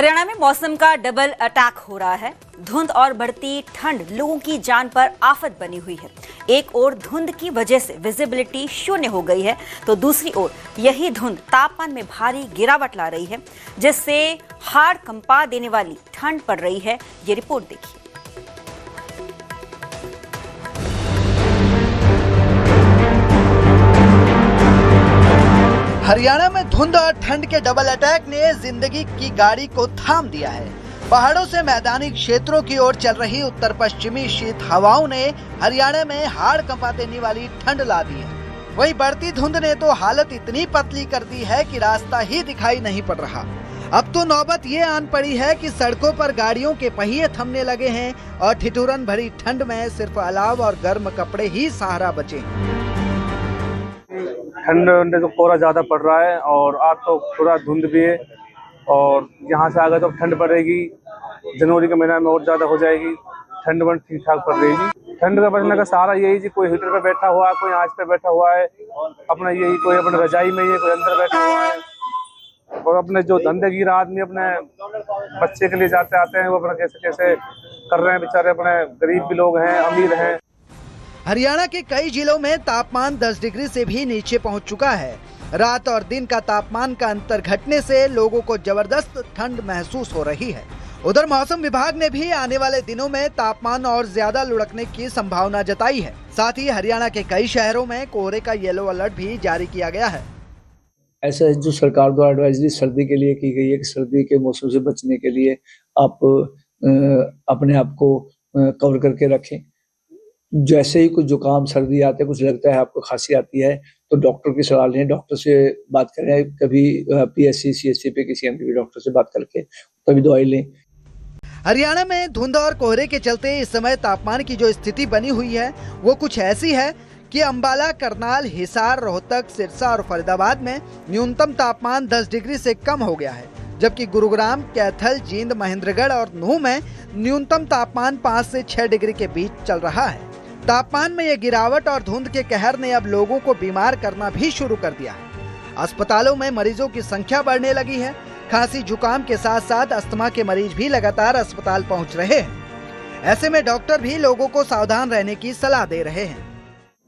हरियाणा में मौसम का डबल अटैक हो रहा है। धुंध और बढ़ती ठंड लोगों की जान पर आफत बनी हुई है। एक ओर धुंध की वजह से विजिबिलिटी शून्य हो गई है, तो दूसरी ओर यही धुंध तापमान में भारी गिरावट ला रही है, जिससे हाड़ कंपा देने वाली ठंड पड़ रही है। ये रिपोर्ट देखिए। हरियाणा में धुंध और ठंड के डबल अटैक ने जिंदगी की गाड़ी को थाम दिया है। पहाड़ों से मैदानी क्षेत्रों की ओर चल रही उत्तर पश्चिमी शीत हवाओं ने हरियाणा में हाड़ कंपा देने वाली ठंड ला दी है। वहीं बढ़ती धुंध ने तो हालत इतनी पतली कर दी है कि रास्ता ही दिखाई नहीं पड़ रहा। अब तो नौबत ये आन पड़ी है कि सड़कों पर गाड़ियों के पहिए थमने लगे हैं और ठिठुरन भरी ठंड में सिर्फ अलाव और गर्म कपड़े ही सहारा बचे हैं। ठंड तो कोहरा ज़्यादा पड़ रहा है और आज तो पूरा धुंध भी है और यहाँ से आगे तो ठंड पड़ेगी। जनवरी के महीना में और ज़्यादा हो जाएगी। ठंड बन ठीक ठाक पड़ रहेगी। ठंड का बचने का सहारा यही जी, कोई हीटर पे बैठा हुआ है, कोई आँच पे बैठा हुआ है, अपना यही कोई अपने रजाई में ही, कोई अंदर बैठा हुआ है। और अपने जो धंधे गिरा आदमी अपने बच्चे के लिए जाते आते हैं, वो अपना कैसे कैसे कर रहे हैं बेचारे। अपने गरीब भी लोग हैं, अमीर हैं। हरियाणा के कई जिलों में तापमान 10 डिग्री से भी नीचे पहुंच चुका है। रात और दिन का तापमान का अंतर घटने से लोगों को जबरदस्त ठंड महसूस हो रही है। उधर मौसम विभाग ने भी आने वाले दिनों में तापमान और ज्यादा लुढ़कने की संभावना जताई है। साथ ही हरियाणा के कई शहरों में कोहरे का येलो अलर्ट भी जारी किया गया है। ऐसा जो सरकार द्वारा एडवाइजरी सर्दी के लिए की गई है कि सर्दी के मौसम से बचने के लिए आप अपने आप को कवर करके रखें। जैसे ही कुछ जुकाम सर्दी आते कुछ लगता है आपको खांसी आती है तो डॉक्टर की सलाह लें, डॉक्टर से बात करें। कभी पीएससी सीएससी पे किसी एमबीबी डॉक्टर से बात करके तभी दवाई लें। हरियाणा में धुंध और कोहरे के चलते इस समय तापमान की जो स्थिति बनी हुई है वो कुछ ऐसी है कि अंबाला, करनाल, हिसार, रोहतक, सिरसा और फरीदाबाद में न्यूनतम तापमान 10 डिग्री से कम हो गया है, जबकि गुरुग्राम, कैथल, जींद, महेंद्रगढ़ और नूह में न्यूनतम तापमान 5 से 6 डिग्री के बीच चल रहा है। तापमान में ये गिरावट और धुंध के कहर ने अब लोगों को बीमार करना भी शुरू कर दिया है। अस्पतालों में मरीजों की संख्या बढ़ने लगी है। खांसी जुकाम के साथ साथ अस्थमा के मरीज भी लगातार अस्पताल पहुंच रहे हैं। ऐसे में डॉक्टर भी लोगों को सावधान रहने की सलाह दे रहे हैं।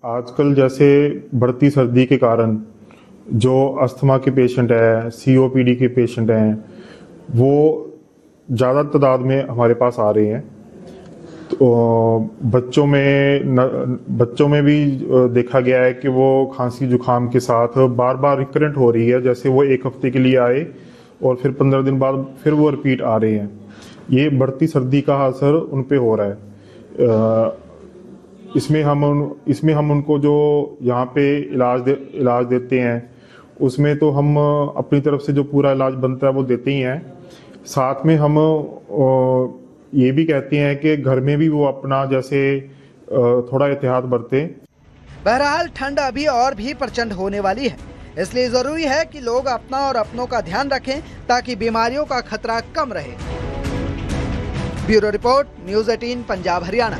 आजकल जैसे बढ़ती सर्दी के कारण जो अस्थमा के पेशेंट है, सीओपीडी के पेशेंट हैं, वो ज़्यादा तादाद में हमारे पास आ रहे हैं। तो बच्चों में भी देखा गया है कि वो खांसी जुकाम के साथ बार बार रिकरेंट हो रही है। जैसे वो एक हफ्ते के लिए आए और फिर 15 दिन बाद फिर वो रिपीट आ रहे हैं। ये बढ़ती सर्दी का असर उन पे हो रहा है। इसमें हम उनको जो यहाँ पे इलाज देते हैं उसमें तो हम अपनी तरफ से जो पूरा इलाज बनता है वो देते ही हैं। साथ में हम ये भी कहते हैं कि घर में भी वो अपना जैसे थोड़ा एहतियात बरतें। बहरहाल ठंड अभी और भी प्रचंड होने वाली है, इसलिए जरूरी है कि लोग अपना और अपनों का ध्यान रखें ताकि बीमारियों का खतरा कम रहे। Bureau report, news 18 Punjab Haryana.